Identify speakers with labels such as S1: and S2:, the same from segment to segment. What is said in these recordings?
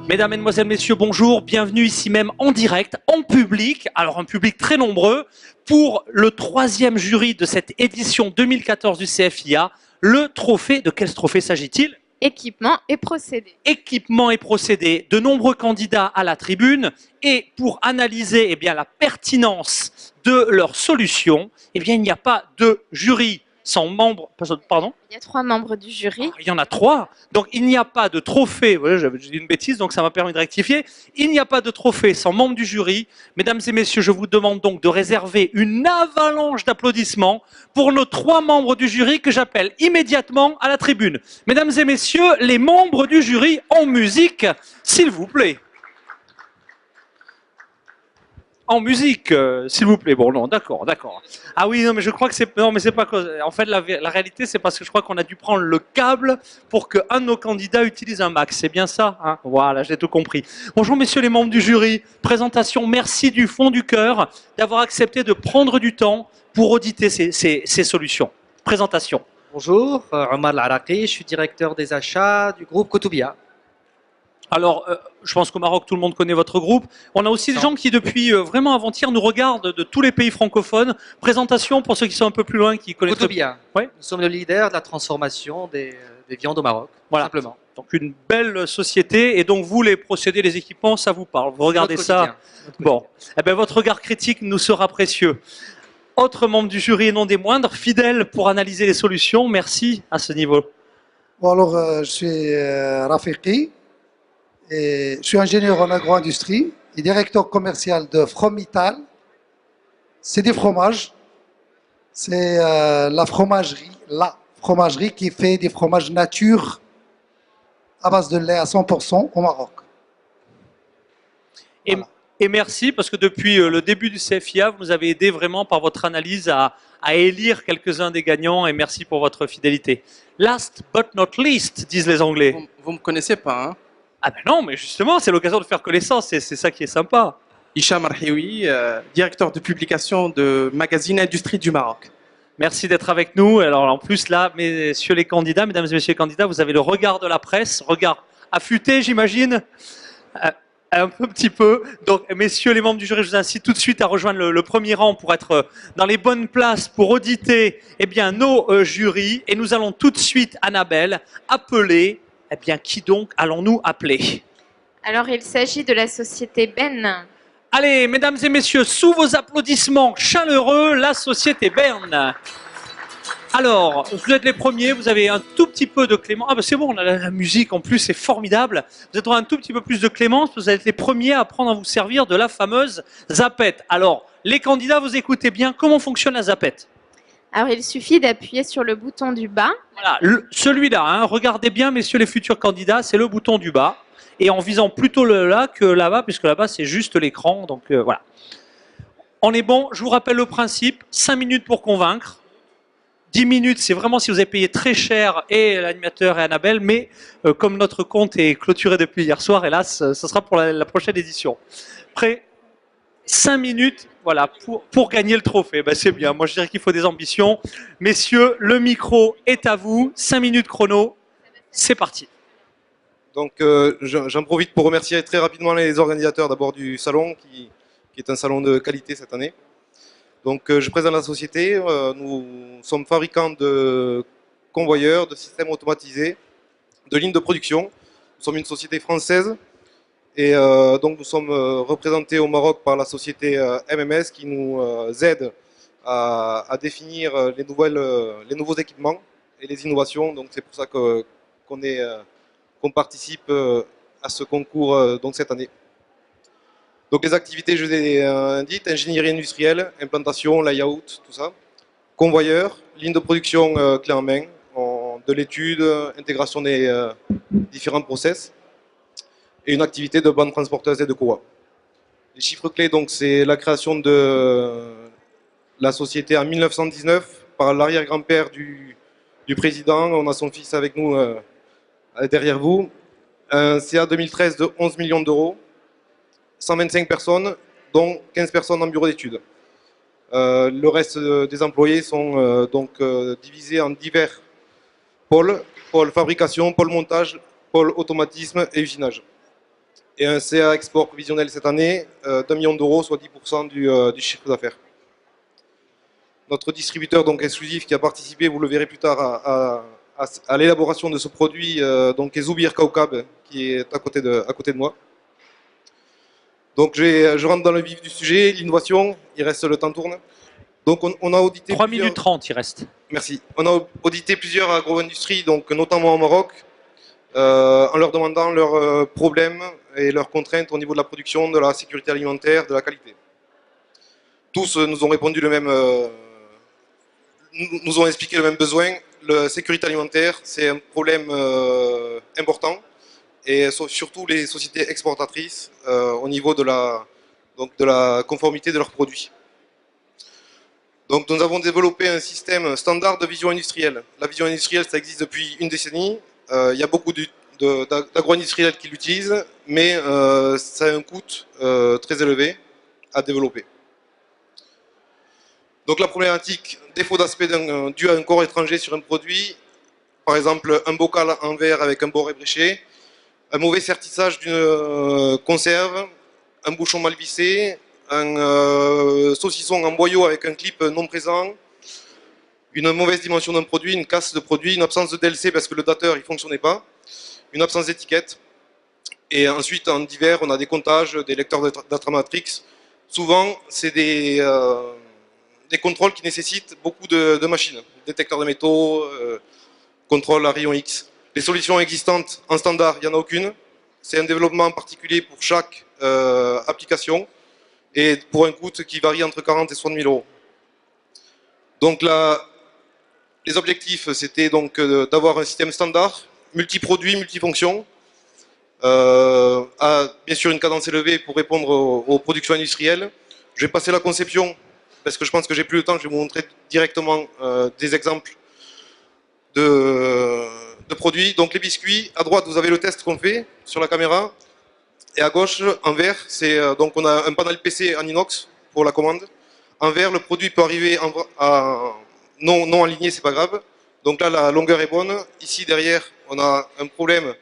S1: Mesdames, Mesdemoiselles, Messieurs, bonjour, bienvenue ici même en direct, en public, alors un public très nombreux, pour le troisième jury de cette édition 2014 du CFIA, le trophée, de quel trophée s'agit-il?
S2: Équipement et procédés.
S1: Équipement et procédés, de nombreux candidats à la tribune, et pour analyser la pertinence de leurs solutions, il n'y a pas de jury sans membres, pardon?
S2: Il y a 3 membres du jury.
S1: Il y en a 3, donc il n'y a pas de trophée, voilà, j'ai dit une bêtise, donc ça m'a permis de rectifier, il n'y a pas de trophée sans membre du jury. Mesdames et messieurs, je vous demande donc de réserver une avalanche d'applaudissements pour nos 3 membres du jury que j'appelle immédiatement à la tribune. Mesdames et messieurs, les membres du jury en musique, s'il vous plaît. En musique, s'il vous plaît. Bon, non, d'accord. Ah oui, non, mais je crois que c'est... Non, mais c'est pas cause... En fait, la réalité, c'est parce que je crois qu'on a dû prendre le câble pour qu'un de nos candidats utilise un Mac. C'est bien ça, hein? Voilà, j'ai tout compris. Bonjour, messieurs les membres du jury. Présentation, merci du fond du cœur d'avoir accepté de prendre du temps pour auditer ces solutions. Présentation.
S3: Bonjour, Omar Laraqi, je suis directeur des achats du groupe Kotoubia.
S1: Alors, je pense qu'au Maroc, tout le monde connaît votre groupe. On a aussi des gens qui, depuis vraiment avant-hier, nous regardent de tous les pays francophones. Présentation pour ceux qui sont un peu plus loin, qui connaissent...
S3: Kotoubia,
S1: ouais.
S3: Nous sommes le leader de la transformation des viandes au Maroc,
S1: voilà.
S3: Simplement.
S1: Donc une belle société, et donc vous, les procédés, les équipements, ça vous parle. Vous regardez ça. Bon, eh bien, votre regard critique nous sera précieux. Autre membre du jury et non des moindres, fidèle pour analyser les solutions, merci à ce niveau.
S4: Bon, alors, je suis Rafiqi, et je suis ingénieur en agro-industrie et directeur commercial de Fromital. C'est des fromages. C'est la fromagerie qui fait des fromages nature à base de lait à 100% au Maroc.
S1: Voilà. Et merci, parce que depuis le début du CFIA, vous nous avez aidé vraiment par votre analyse à élire quelques-uns des gagnants, et merci pour votre fidélité. Last but not least, disent les Anglais.
S5: Vous me connaissez pas, hein?
S1: Ah ben non, mais justement, c'est l'occasion de faire connaissance, c'est ça qui est sympa.
S5: Hicham Arhioui, directeur de publication de Magazine Industrie du Maroc.
S1: Merci d'être avec nous. Alors en plus là, messieurs les candidats, mesdames et messieurs les candidats, vous avez le regard de la presse, regard affûté, j'imagine. Un petit peu. Donc, messieurs les membres du jury, je vous incite tout de suite à rejoindre le premier rang pour être dans les bonnes places pour auditer nos jurys. Et nous allons tout de suite, Annabelle, appeler. Qui donc allons-nous appeler?
S2: Alors, il s'agit de la société Ben.
S1: Allez, mesdames et messieurs, sous vos applaudissements chaleureux, la société Bern. Alors, vous êtes les premiers, vous avez un tout petit peu de clémence. Ah ben c'est bon, on a la musique en plus, c'est formidable. Vous êtes un tout petit peu plus de clémence, vous êtes les premiers à apprendre à vous servir de la fameuse zapette. Alors, les candidats, vous écoutez bien, comment fonctionne la zapette?
S2: Alors, il suffit d'appuyer sur le bouton du bas.
S1: Voilà, celui-là, hein, regardez bien, messieurs les futurs candidats, c'est le bouton du bas. Et en visant plutôt là que là-bas, puisque là-bas, c'est juste l'écran. Donc voilà. On est bon, je vous rappelle le principe, 5 minutes pour convaincre. 10 minutes, c'est vraiment si vous avez payé très cher, et l'animateur et Annabelle, mais comme notre compte est clôturé depuis hier soir, hélas, ce sera pour la prochaine édition. Prêt? 5 minutes, voilà, pour gagner le trophée. Ben, c'est bien, moi je dirais qu'il faut des ambitions. Messieurs, le micro est à vous, 5 minutes chrono, c'est parti.
S6: Donc j'en profite pour remercier très rapidement les organisateurs d'abord du salon, qui est un salon de qualité cette année. Donc je présente la société, nous sommes fabricants de convoyeurs, de systèmes automatisés, de lignes de production. Nous sommes une société française et donc nous sommes représentés au Maroc par la société MMS qui nous aide à définir les nouveaux équipements et les innovations. Donc c'est pour ça qu'on participe à ce concours donc cette année. Donc les activités, je vous ai dites, ingénierie industrielle, implantation, layout, tout ça. Convoyeur, ligne de production clé en main, de l'étude, intégration des différents process. Et une activité de bande transporteuse et de courroie. Les chiffres clés, donc, c'est la création de la société en 1919 par l'arrière-grand-père du président. On a son fils avec nous derrière vous. Un CA 2013 de 11 millions d'euros. 125 personnes, dont 15 personnes en bureau d'études. Le reste des employés sont divisés en divers pôles, pôle fabrication, pôle montage, pôle automatisme et usinage. et un CA export prévisionnel cette année d'1 million d'euros, soit 10% du chiffre d'affaires. Notre distributeur donc exclusif qui a participé, vous le verrez plus tard, à l'élaboration de ce produit, donc est Zoubir Kaukab, qui est à côté de moi. Donc je rentre dans le vif du sujet, l'innovation, il reste le temps tourne. Donc on a audité
S1: 3 minutes 30, il reste.
S6: Merci. On a audité plusieurs agro-industries, donc notamment au Maroc, en leur demandant leurs problèmes et leurs contraintes au niveau de la production, de la sécurité alimentaire, de la qualité. Tous nous ont répondu le même, nous ont expliqué le même besoin. La sécurité alimentaire, c'est un problème important, et surtout les sociétés exportatrices au niveau de la conformité de leurs produits. Donc nous avons développé un système standard de vision industrielle. La vision industrielle, ça existe depuis une décennie. Il y a beaucoup d'agro-industriels qui l'utilisent, mais ça a un coût très élevé à développer. Donc la problématique, défaut d'aspect dû à un corps étranger sur un produit, par exemple un bocal en verre avec un bord ébréché, un mauvais sertissage d'une conserve, un bouchon mal vissé, un saucisson en boyau avec un clip non présent, une mauvaise dimension d'un produit, une casse de produit, une absence de DLC parce que le dateur ne fonctionnait pas, une absence d'étiquette. Et ensuite, en divers, on a des comptages, des lecteurs d'Atramatrix. Souvent, c'est des contrôles qui nécessitent beaucoup de machines, détecteurs de métaux, contrôle à rayon X. Les solutions existantes en standard, il n'y en a aucune. C'est un développement particulier pour chaque application et pour un coût qui varie entre 40 et 60 000 euros. Donc là, les objectifs, c'était donc d'avoir un système standard, multi-produits, multifonctions, à bien sûr une cadence élevée pour répondre aux productions industrielles. Je vais passer la conception, parce que je pense que j'ai plus le temps, je vais vous montrer directement des exemples de produits. Donc les biscuits, à droite vous avez le test qu'on fait sur la caméra, et à gauche, en vert, donc on a un panel PC en inox pour la commande. En vert, le produit peut arriver non aligné, c'est pas grave. Donc là, la longueur est bonne. Ici, derrière, on a un problème.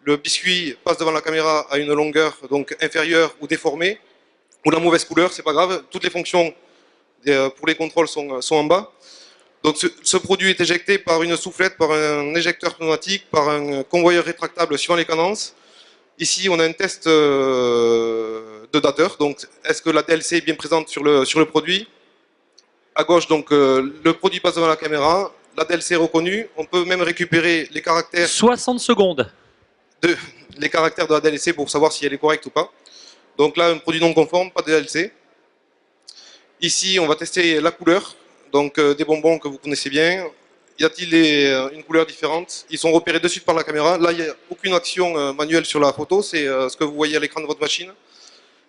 S6: Le biscuit passe devant la caméra à une longueur donc inférieure ou déformée, ou la mauvaise couleur, c'est pas grave. Toutes les fonctions pour les contrôles sont en bas. Donc ce produit est éjecté par une soufflette, par un éjecteur pneumatique, par un convoyeur rétractable suivant les cadences. Ici, on a un test de dateur. Donc, est-ce que la DLC est bien présente sur le produit? À gauche, donc, le produit passe devant la caméra. La DLC est reconnue. On peut même récupérer les caractères.
S1: 60 secondes.
S6: Les caractères de la DLC pour savoir si elle est correcte ou pas. Donc là, un produit non conforme, pas de DLC. Ici, on va tester la couleur. Donc, des bonbons que vous connaissez bien. Y a-t-il une couleur différente? Ils sont repérés de suite par la caméra. Là, il n'y a aucune action manuelle sur la photo, c'est ce que vous voyez à l'écran de votre machine.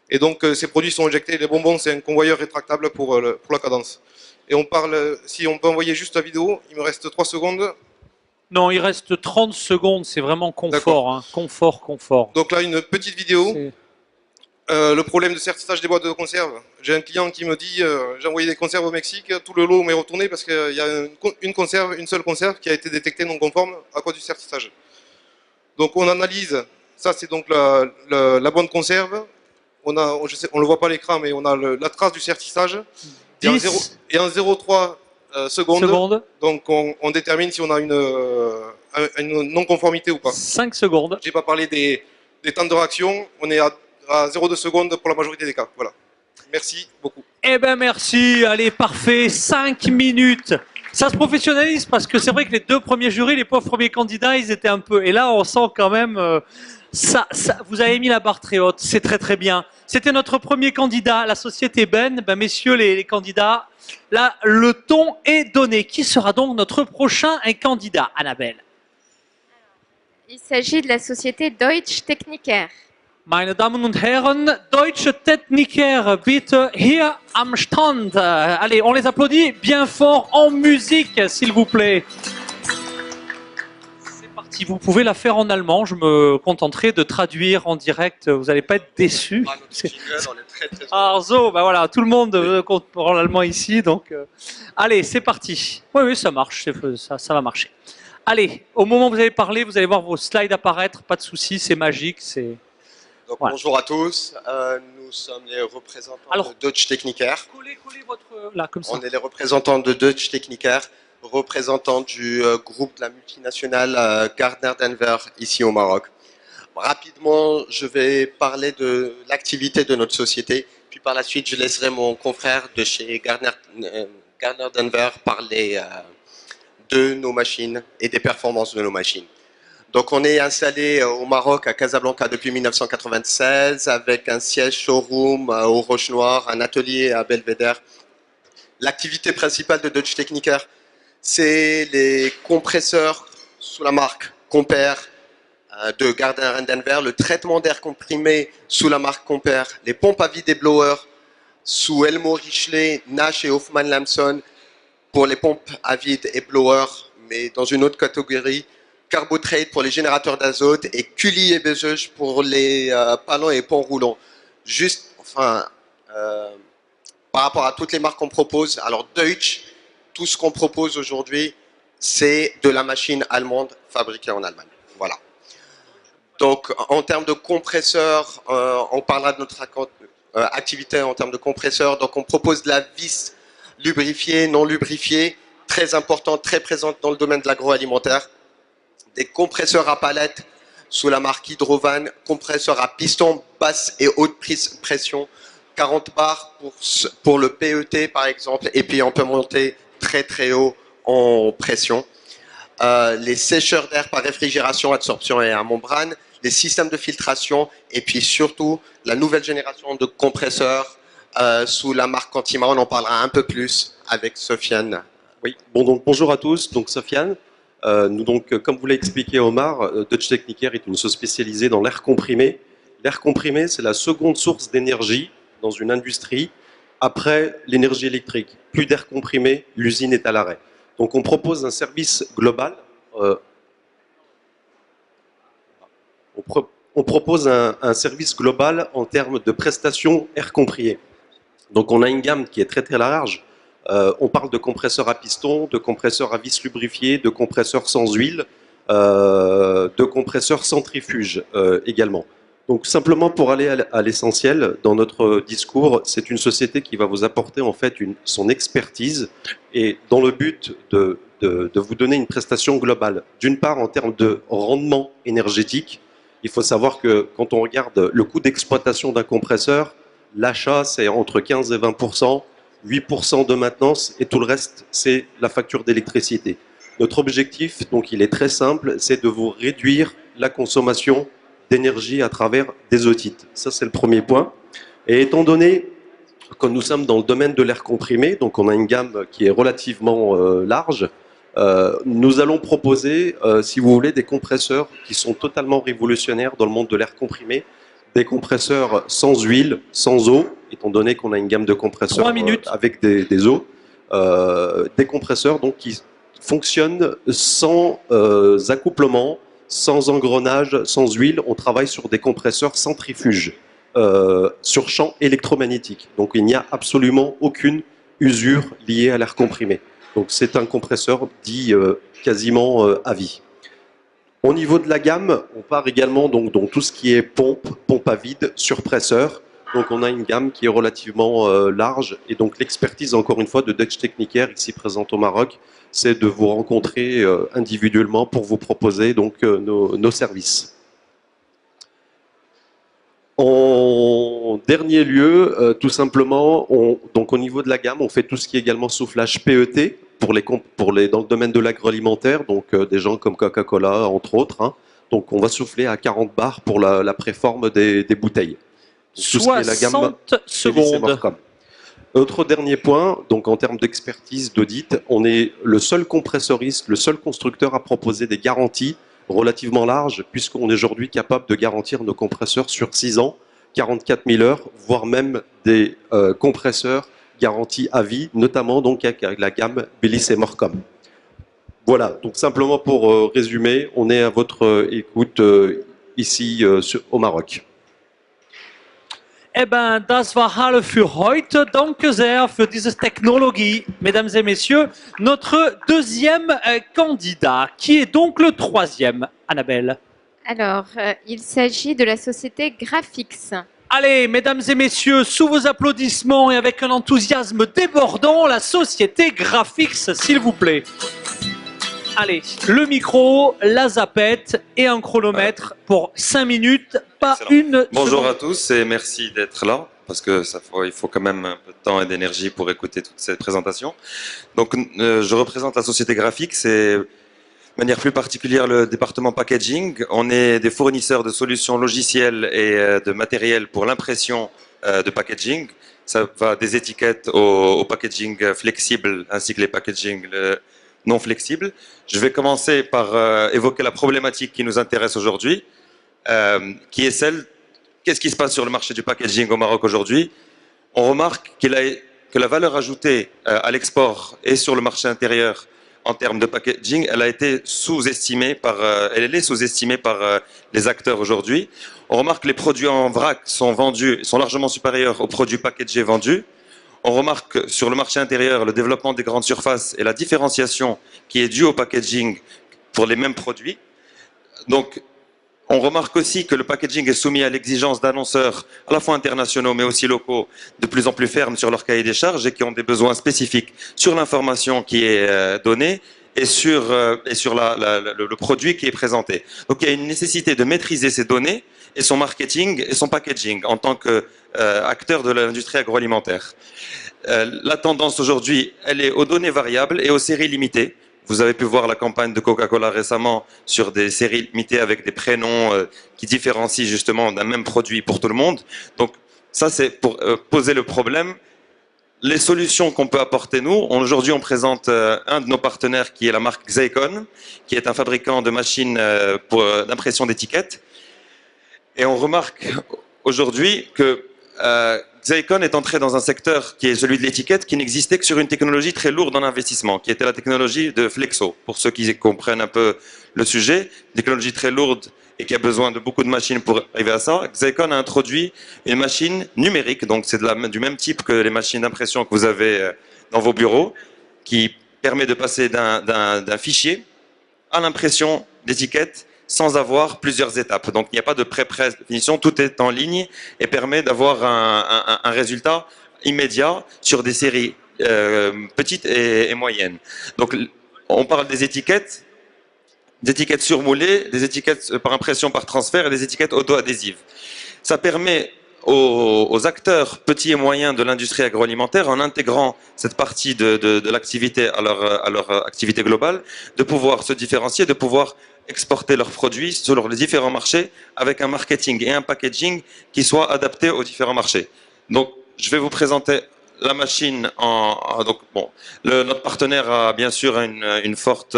S6: Et donc, ces produits sont injectés. Les bonbons, c'est un convoyeur rétractable pour la cadence. Et on parle, si on peut envoyer juste la vidéo, il me reste 3 secondes.
S1: Non, il reste 30 secondes, c'est vraiment confort. Hein. Confort.
S6: Donc là, une petite vidéo. Le problème de sertissage des boîtes de conserve. J'ai un client qui me dit j'ai envoyé des conserves au Mexique, tout le lot m'est retourné parce qu'il y a une seule conserve qui a été détectée non conforme à cause du sertissage. Donc on analyse, ça c'est donc la bonne conserve. On le voit pas à l'écran, mais on a la trace du sertissage. Et en 0,3 secondes, donc on détermine si on a une non-conformité ou pas.
S1: 5 secondes.
S6: J'ai pas parlé des temps de réaction, on est à 0,2 secondes pour la majorité des cas. Voilà. Merci beaucoup.
S1: Eh ben merci, allez, parfait, 5 minutes. Ça se professionnalise parce que c'est vrai que les 2 premiers jurys, les pauvres premiers candidats, ils étaient un peu... Et là, on sent quand même... vous avez mis la barre très haute, c'est très très bien. C'était notre premier candidat, la société Ben. Ben, messieurs les candidats, là, le ton est donné. Qui sera donc notre prochain candidat, Annabelle?
S2: Il s'agit de la société Deutsche Techniker.
S1: Meine Damen und Herren, Deutsche Techniker, bitte hier am Stand. Allez, on les applaudit bien fort en musique, s'il vous plaît. C'est parti, vous pouvez la faire en allemand, je me contenterai de traduire en direct, vous n'allez pas être déçus. So, bah voilà, tout le monde comprend l'allemand ici, donc... Allez, c'est parti. Oui, ça marche, ça va marcher. Allez, au moment où vous allez parler, vous allez voir vos slides apparaître, pas de souci, c'est magique, c'est...
S7: Donc,
S1: Voilà.
S7: bonjour à tous, nous sommes les représentants
S1: Alors,
S7: de Deutsche Techniker.
S1: Collez votre... Là, comme ça.
S7: On est les représentants de Deutsche Techniker, représentants du groupe de la multinationale Gardner Denver ici au Maroc. Rapidement, je vais parler de l'activité de notre société, puis par la suite, je laisserai mon confrère de chez Gardner Denver parler de nos machines et des performances de nos machines. Donc, on est installé au Maroc, à Casablanca, depuis 1996, avec un siège showroom au Roche-Noir, un atelier à Belvédère. L'activité principale de Deutsche Techniker, c'est les compresseurs sous la marque Compare de Gardner Denver, le traitement d'air comprimé sous la marque Compare, les pompes à vide et blowers sous Elmo Richley, Nash et Hoffman Lamson pour les pompes à vide et blowers, mais dans une autre catégorie. Carbotrade pour les générateurs d'azote et Cully et Bezeuge pour les panneaux et ponts roulants. Juste, enfin, par rapport à toutes les marques qu'on propose, alors Deutsch, tout ce qu'on propose aujourd'hui, c'est de la machine allemande fabriquée en Allemagne. Voilà. Donc, en termes de compresseurs, on parlera de notre activité en termes de compresseurs. Donc, on propose de la vis lubrifiée, non lubrifiée, très importante, très présente dans le domaine de l'agroalimentaire. Des compresseurs à palettes sous la marque Hydrovan, compresseurs à piston basse et haute pression, 40 bars pour le PET par exemple, et puis on peut monter très très haut en pression. Les sécheurs d'air par réfrigération, absorption et à membrane, les systèmes de filtration, et puis surtout la nouvelle génération de compresseurs sous la marque Cantima. On en parlera un peu plus avec Sofiane.
S8: Oui, bon, donc bonjour à tous, donc Sofiane. Nous donc, comme vous l'a expliqué Omar, Deutsche Techniker est une société spécialisée dans l'air comprimé. L'air comprimé, c'est la seconde source d'énergie dans une industrie après l'énergie électrique. Plus d'air comprimé, l'usine est à l'arrêt. Donc on propose un service global. On propose un service global en termes de prestations air comprimé. Donc on a une gamme qui est très très large. On parle de compresseurs à piston, de compresseurs à vis lubrifiés, de compresseurs sans huile, de compresseurs centrifuges également. Donc simplement pour aller à l'essentiel, dans notre discours, c'est une société qui va vous apporter en fait son expertise et dans le but de vous donner une prestation globale. D'une part en termes de rendement énergétique, il faut savoir que quand on regarde le coût d'exploitation d'un compresseur, l'achat c'est entre 15 et 20%. 8% de maintenance et tout le reste, c'est la facture d'électricité. Notre objectif, donc il est très simple, c'est de vous réduire la consommation d'énergie à travers des otites. Ça, c'est le premier point. Et étant donné que nous sommes dans le domaine de l'air comprimé, donc on a une gamme qui est relativement large, nous allons proposer, si vous voulez, des compresseurs qui sont totalement révolutionnaires dans le monde de l'air comprimé, des compresseurs sans huile, sans eau, étant donné qu'on a une gamme de compresseurs avec des eaux, des compresseurs donc, qui fonctionnent sans accouplement, sans engrenage, sans huile. On travaille sur des compresseurs centrifuges, sur champ électromagnétique. Donc il n'y a absolument aucune usure liée à l'air comprimé. Donc c'est un compresseur dit quasiment à vie. Au niveau de la gamme, on part également donc dans tout ce qui est pompe à vide, surpresseur. Donc on a une gamme qui est relativement large et donc l'expertise encore une fois de Deutsche Techniker ici présente au Maroc, c'est de vous rencontrer individuellement pour vous proposer donc nos services. En dernier lieu, tout simplement, donc au niveau de la gamme, on fait tout ce qui est également soufflage PET dans le domaine de l'agroalimentaire, donc des gens comme Coca-Cola, entre autres. Hein. Donc on va souffler à 40 bars pour la préforme des bouteilles. Donc,
S1: 60 secondes.
S8: Autre dernier point, donc en termes d'expertise, d'audit, on est le seul compressoriste, le seul constructeur à proposer des garanties relativement larges, puisqu'on est aujourd'hui capable de garantir nos compresseurs sur 6 ans, 44 000 heures, voire même des compresseurs garantis à vie, notamment donc avec la gamme Bellis et Morcom. Voilà, donc simplement pour résumer, on est à votre écoute ici au Maroc.
S1: Eh ben, das war alles für heute. Danke sehr für diese Technologie, mesdames et messieurs. Notre deuxième candidat, qui est donc le troisième, Annabelle.
S2: Alors, il s'agit de la société Graphix.
S1: Allez, mesdames et messieurs, sous vos applaudissements et avec un enthousiasme débordant, la société Graphix, s'il vous plaît. Allez, le micro, la zapette et un chronomètre pour 5 minutes, pas
S9: Excellent.
S1: une
S9: Bonjour
S1: seconde.
S9: à tous et merci d'être là, parce que il faut quand même un peu de temps et d'énergie pour écouter toute cette présentation. Donc, je représente la société Graphix et de manière plus particulière le département packaging. On est des fournisseurs de solutions logicielles et de matériel pour l'impression de packaging. Ça va des étiquettes au packaging flexible ainsi que les packaging non flexibles. Je vais commencer par évoquer la problématique qui nous intéresse aujourd'hui, qui est celle, qu'est-ce qui se passe sur le marché du packaging au Maroc aujourd'hui? On remarque que la valeur ajoutée à l'export et sur le marché intérieur en termes de packaging, elle a été sous-estimée elle est sous-estimée par les acteurs aujourd'hui. On remarque que les produits en vrac sont largement supérieurs aux produits packagés vendus. On remarque sur le marché intérieur le développement des grandes surfaces et la différenciation qui est due au packaging pour les mêmes produits. Donc, on remarque aussi que le packaging est soumis à l'exigence d'annonceurs à la fois internationaux mais aussi locaux de plus en plus fermes sur leur cahier des charges et qui ont des besoins spécifiques sur l'information qui est donnée et sur le produit qui est présenté. Donc il y a une nécessité de maîtriser ces données et son marketing et son packaging en tant qu'acteur de l'industrie agroalimentaire. La tendance aujourd'hui, elle est aux données variables et aux séries limitées. Vous avez pu voir la campagne de Coca-Cola récemment sur des séries limitées avec des prénoms qui différencient justement d'un même produit pour tout le monde. Donc ça, c'est pour poser le problème. Les solutions qu'on peut apporter nous, aujourd'hui on présente un de nos partenaires qui est la marque Xaicon, qui est un fabricant de machines d'impression d'étiquettes. Et on remarque aujourd'hui que Xaicon est entré dans un secteur qui est celui de l'étiquette, qui n'existait que sur une technologie très lourde en investissement, qui était la technologie de Flexo. Pour ceux qui comprennent un peu le sujet, une technologie très lourde et qui a besoin de beaucoup de machines pour arriver à ça. Xaicon a introduit une machine numérique, donc c'est du même type que les machines d'impression que vous avez dans vos bureaux, qui permet de passer d'un fichier à l'impression d'étiquettes sans avoir plusieurs étapes. Donc il n'y a pas de pré-définition, tout est en ligne et permet d'avoir un résultat immédiat sur des séries petites et moyennes. Donc on parle des étiquettes surmoulées, des étiquettes par impression par transfert et des étiquettes auto-adhésives. Ça permet aux acteurs petits et moyens de l'industrie agroalimentaire, en intégrant cette partie de l'activité à leur activité globale, de pouvoir se différencier, de pouvoir exporter leurs produits sur les différents marchés avec un marketing et un packaging qui soient adaptés aux différents marchés. Donc, je vais vous présenter la machine. Notre partenaire a bien sûr une forte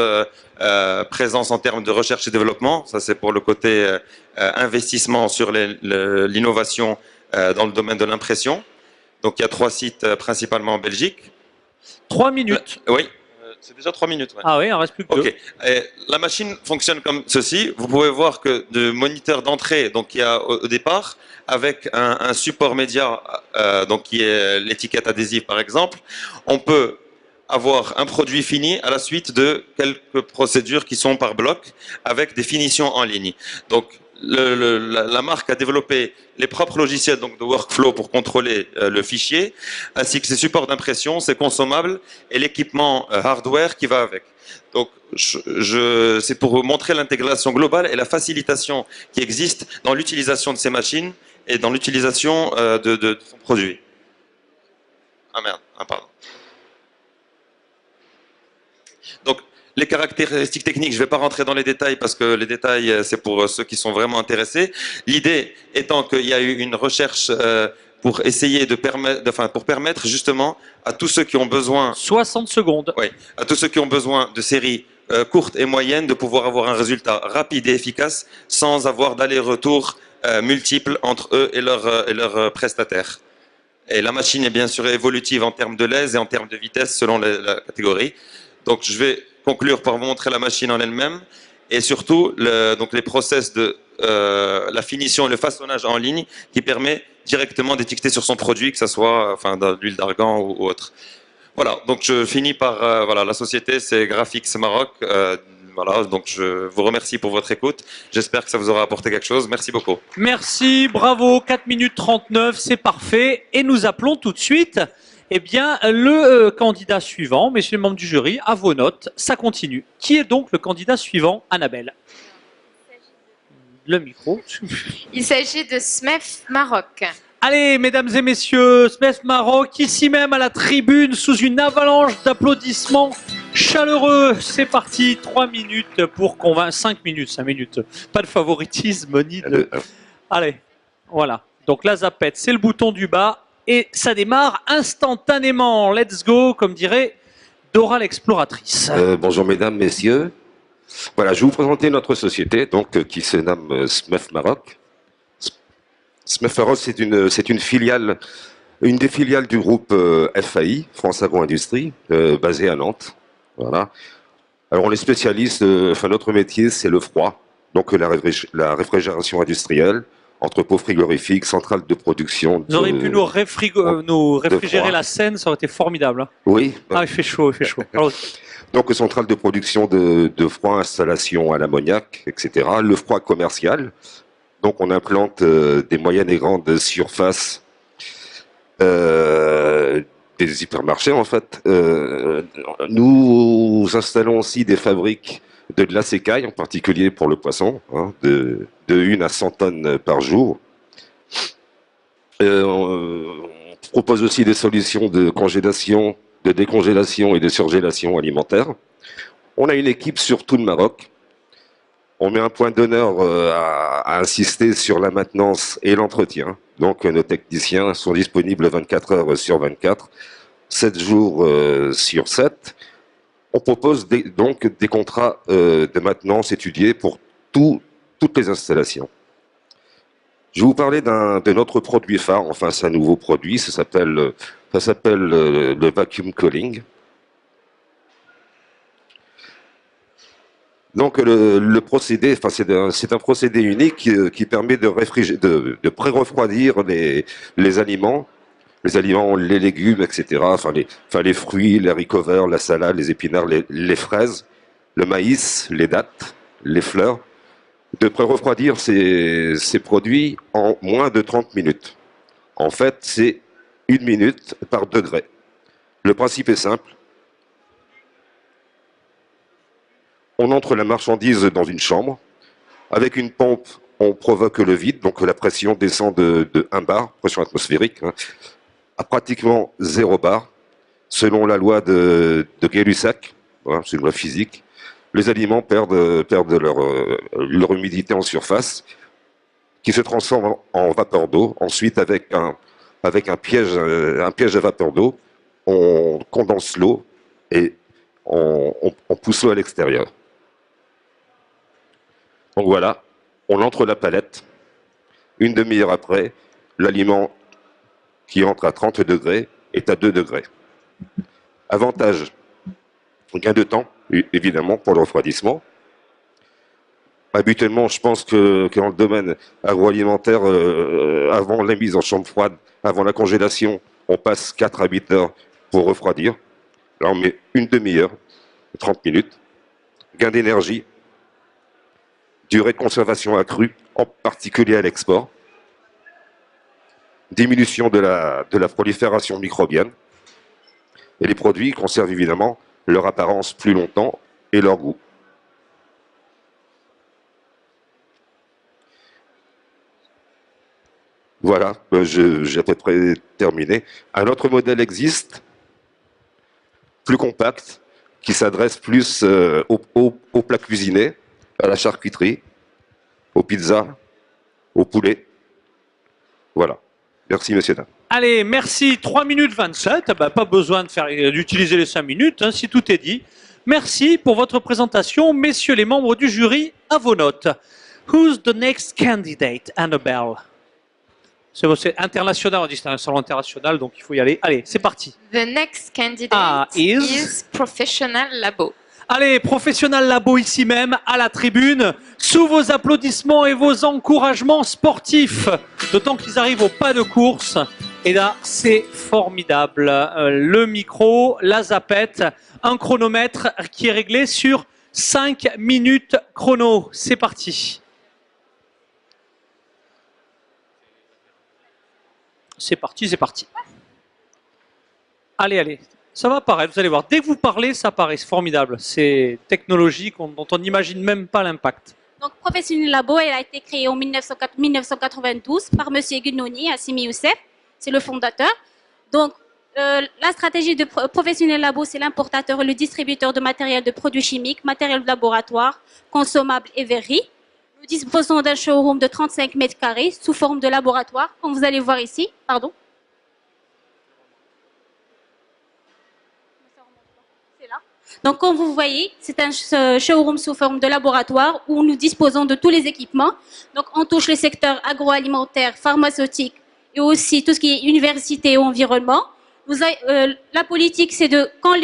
S9: présence en termes de recherche et développement. Ça, c'est pour le côté investissement sur l'innovation dans le domaine de l'impression. Donc, il y a 3 sites principalement en Belgique.
S1: 3 minutes.
S9: Oui. C'est déjà 3 minutes. Ouais.
S1: Ah oui, il en reste plus que 2.
S9: Okay. La machine fonctionne comme ceci. Vous pouvez voir que de moniteur d'entrée, donc il y a au départ, avec un support média, donc qui est l'étiquette adhésive par exemple, on peut avoir un produit fini à la suite de quelques procédures qui sont par bloc, avec des finitions en ligne. Donc la marque a développé les propres logiciels donc de workflow pour contrôler le fichier, ainsi que ses supports d'impression, ses consommables et l'équipement hardware qui va avec. Donc, c'est pour vous montrer l'intégration globale et la facilitation qui existe dans l'utilisation de ces machines et dans l'utilisation de son produit. Ah merde, pardon. Donc, les caractéristiques techniques, je ne vais pas rentrer dans les détails parce que les détails, c'est pour ceux qui sont vraiment intéressés. L'idée étant qu'il y a eu une recherche pour essayer pour permettre justement à tous ceux qui ont besoin...
S1: 60 secondes.
S9: Oui, à tous ceux qui ont besoin de séries courtes et moyennes, de pouvoir avoir un résultat rapide et efficace sans avoir d'aller-retour multiples entre eux et leurs prestataires. Et la machine est bien sûr évolutive en termes de lèse et en termes de vitesse selon la catégorie. Donc je vais conclure par vous montrer la machine en elle-même et surtout les process de la finition et le façonnage en ligne qui permet directement d'étiqueter sur son produit, que ce soit de l'huile d'argan ou autre. Voilà, donc je finis par la société, c'est Graphix Maroc, voilà, donc je vous remercie pour votre écoute. J'espère que ça vous aura apporté quelque chose. Merci beaucoup.
S1: Merci, bravo, 4 minutes 39, c'est parfait. Et nous appelons tout de suite le candidat suivant. Messieurs les membres du jury, à vos notes, ça continue. Qui est donc le candidat suivant, Annabelle? Le micro.
S2: Il s'agit de SMEF Maroc.
S1: Allez, mesdames et messieurs, SMEF Maroc, ici même à la tribune, sous une avalanche d'applaudissements chaleureux. C'est parti, 3 minutes pour convaincre, 5 minutes. Pas de favoritisme ni de... Allez, voilà. Donc la zapette, c'est le bouton du bas et ça démarre instantanément. Let's go, comme dirait Dora l'exploratrice.
S10: Bonjour mesdames, messieurs. Voilà, je vais vous présenter notre société donc, qui se nomme SMEF Maroc. SMEF Maroc, c'est une filiale, une des filiales du groupe FAI, France Agro-Industrie, basée à Nantes. Voilà. Alors on est spécialiste, notre métier c'est le froid, donc la réfrigération industrielle, entrepôt frigorifique, centrale de production.
S1: Vous auriez pu nous réfrigérer la scène, ça aurait été formidable. Hein.
S10: Oui.
S1: Ah, il fait chaud. Alors...
S10: Donc centrale de production de froid, installation à l'ammoniac, etc. Le froid commercial. Donc on implante des moyennes et grandes surfaces, des hypermarchés en fait. Nous installons aussi des fabriques de glace écaille, en particulier pour le poisson, hein, de 1 à 100 tonnes par jour. On propose aussi des solutions de congélation, de décongélation et de surgélation alimentaire. On a une équipe sur tout le Maroc. On met un point d'honneur à insister sur la maintenance et l'entretien. Donc nos techniciens sont disponibles 24 heures sur 24, 7 jours sur 7. On propose donc des contrats de maintenance étudiés pour toutes les installations. Je vais vous parler de notre produit phare, enfin c'est un nouveau produit, ça s'appelle le vacuum cooling. Donc le procédé, enfin c'est un procédé unique qui permet de pré-refroidir les aliments, les légumes, etc. Enfin les fruits, les haricots verts, la salade, les épinards, les fraises, le maïs, les dattes, les fleurs, de pré-refroidir ces produits en moins de 30 minutes. En fait, c'est 1 minute par degré. Le principe est simple. On entre la marchandise dans une chambre. Avec une pompe, on provoque le vide, donc la pression descend de 1 bar, pression atmosphérique, hein, à pratiquement 0 bar, selon la loi de Gay-Lussac, voilà, c'est une loi physique. Les aliments perdent leur humidité en surface, qui se transforme en vapeur d'eau. Ensuite, avec un piège à vapeur d'eau, on condense l'eau et on pousse l'eau à l'extérieur. Donc voilà, on entre la palette. 1 demi-heure après, l'aliment qui entre à 30 degrés est à 2 degrés. Avantage, gain de temps, évidemment, pour le refroidissement. Habituellement, je pense que dans le domaine agroalimentaire, avant la mise en chambre froide, avant la congélation, on passe 4 à 8 heures pour refroidir. Là, on met 1 demi-heure, 30 minutes. Gain d'énergie, durée de conservation accrue, en particulier à l'export. Diminution de la prolifération microbienne. Et les produits conservent évidemment leur apparence plus longtemps et leur goût. Voilà, j'ai à peu près terminé. Un autre modèle existe, plus compact, qui s'adresse plus aux plats cuisinés, à la charcuterie, aux pizzas, au poulet. Voilà. Merci, messieurs, dames.
S1: Allez, merci. 3 minutes 27. Bah, pas besoin d'utiliser les 5 minutes, hein, si tout est dit. Merci pour votre présentation, messieurs les membres du jury, à vos notes. Who's the next candidate, Annabelle? C'est international, on dit c'est un salon international, donc il faut y aller. Allez, c'est parti.
S2: The next candidate is Professional Labo.
S1: Allez, Professional Labo ici même, à la tribune, sous vos applaudissements et vos encouragements sportifs. D'autant qu'ils arrivent au pas de course. Et là, c'est formidable. Le micro, la zapette, un chronomètre qui est réglé sur 5 minutes chrono, c'est parti. C'est parti, c'est parti. Allez, allez. Ça va apparaître, vous allez voir. Dès que vous parlez, ça apparaît. C'est formidable. C'est technologique dont on n'imagine même pas l'impact.
S11: Donc, Professionnel Labo, elle a été créée en 1992 par M. Guinoni, Assimi Youssef. C'est le fondateur. Donc, la stratégie de Professionnel Labo, c'est l'importateur et le distributeur de matériel de produits chimiques, matériel de laboratoire, consommables et verreries. Nous disposons d'un showroom de 35 mètres carrés sous forme de laboratoire, comme vous allez voir ici. Pardon. Donc, comme vous voyez, c'est un showroom sous forme de laboratoire où nous disposons de tous les équipements. Donc, on touche les secteurs agroalimentaires, pharmaceutiques et aussi tout ce qui est université et environnement. La politique, c'est de quand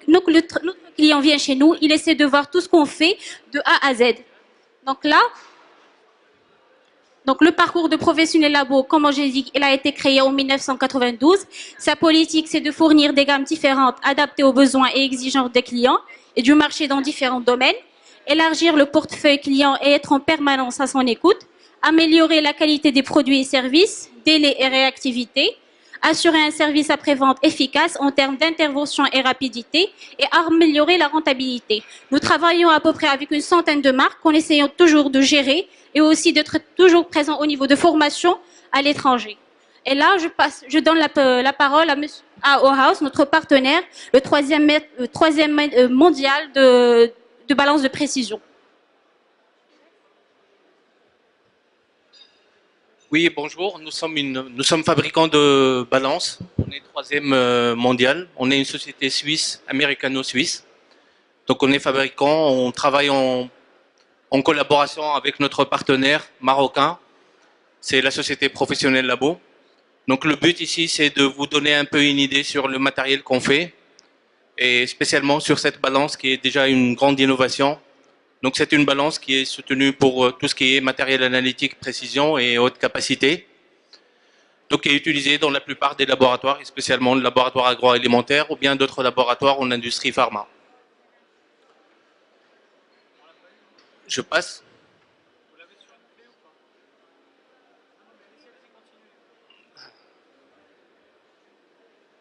S11: notre client vient chez nous, il essaie de voir tout ce qu'on fait de A à Z. Donc là, le parcours de Professionnel Labo, comme j'ai dit, il a été créé en 1992. Sa politique, c'est de fournir des gammes différentes, adaptées aux besoins et exigences des clients et du marché dans différents domaines. Élargir le portefeuille client et être en permanence à son écoute. Améliorer la qualité des produits et services, délai et réactivité. Assurer un service après-vente efficace en termes d'intervention et rapidité et améliorer la rentabilité. Nous travaillons à peu près avec une centaine de marques en essayant toujours de gérer et aussi d'être toujours présent au niveau de formation à l'étranger. Et là, je donne la parole à Auhaus, notre partenaire, le troisième mondial de balance de précision.
S12: Oui, bonjour. Nous sommes fabricants de balances. On est troisième mondial. On est une société suisse, américano-suisse. Donc on est fabricant, on travaille en collaboration avec notre partenaire marocain. C'est la société Professionnel Labo. Donc le but ici, c'est de vous donner un peu une idée sur le matériel qu'on fait et spécialement sur cette balance qui est déjà une grande innovation. Donc c'est une balance qui est soutenue pour tout ce qui est matériel analytique, précision et haute capacité. Donc qui est utilisée dans la plupart des laboratoires, et spécialement le laboratoire agroalimentaire ou bien d'autres laboratoires en industrie pharma. Je passe.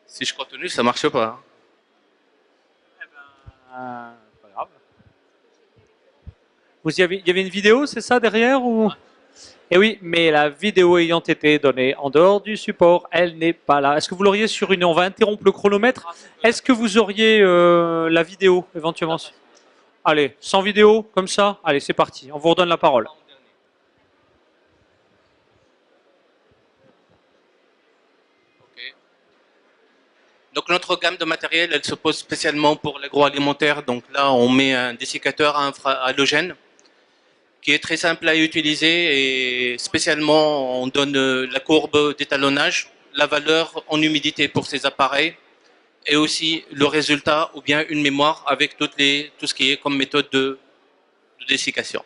S12: Si je continue, ça marche pas.
S1: Pas grave. Il y avait une vidéo, c'est ça derrière ou... Eh oui, mais la vidéo ayant été donnée en dehors du support, elle n'est pas là. Est-ce que vous l'auriez sur une... On va interrompre le chronomètre. Est-ce que vous auriez la vidéo éventuellement? Allez, sans vidéo, comme ça. Allez, c'est parti. On vous redonne la parole.
S12: Donc notre gamme de matériel, elle se pose spécialement pour l'agroalimentaire. Donc là, on met un dessiccateur halogène qui est très simple à utiliser et spécialement on donne la courbe d'étalonnage, la valeur en humidité pour ces appareils et aussi le résultat ou bien une mémoire avec tout ce qui est comme méthode de dessiccation.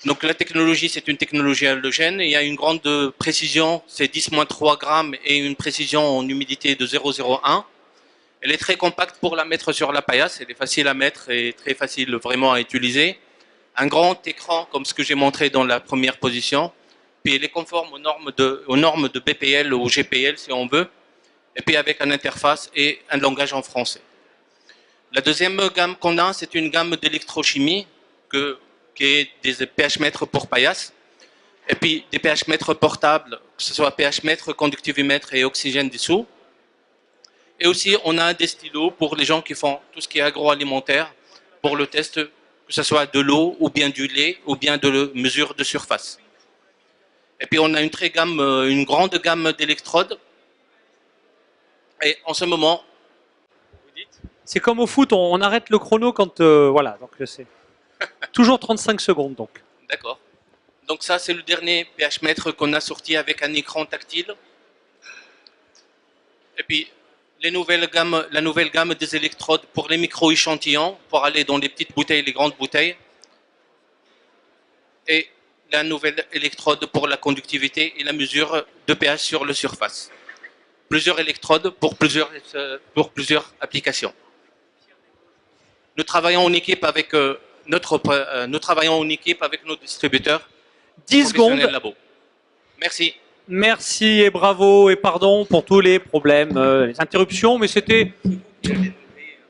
S12: Donc la technologie, c'est une technologie halogène. Il y a une grande précision, c'est 10-3 grammes et une précision en humidité de 0,01. Elle est très compacte pour la mettre sur la paillasse. Elle est facile à mettre et très facile vraiment à utiliser. Un grand écran comme ce que j'ai montré dans la première position. Puis elle est conforme aux normes de BPL ou GPL si on veut. Et puis avec une interface et un langage en français. La deuxième gamme qu'on a, c'est une gamme d'électrochimie qui est des pH mètres pour paillasse, et puis des pH mètres portables, que ce soit pH mètre, conductivimètre et oxygène dissous. Et aussi, on a des stylos pour les gens qui font tout ce qui est agroalimentaire, pour le test, que ce soit de l'eau, ou bien du lait, ou bien de mesure de surface. Et puis, on a une grande gamme d'électrodes. Et en ce moment...
S1: C'est comme au foot, on arrête le chrono quand... voilà, donc c'est... Toujours 35 secondes donc.
S12: D'accord. Donc ça, c'est le dernier pH mètre qu'on a sorti avec un écran tactile. Et puis, la nouvelle gamme des électrodes pour les micro-échantillons, pour aller dans les petites bouteilles, les grandes bouteilles. Et la nouvelle électrode pour la conductivité et la mesure de pH sur la surface. Plusieurs électrodes pour plusieurs applications. nous travaillons en équipe avec nous travaillons en équipe avec nos distributeurs.
S1: 10 secondes.
S12: Labo. Merci.
S1: Merci et bravo et pardon pour tous les problèmes, les interruptions, mais c'était...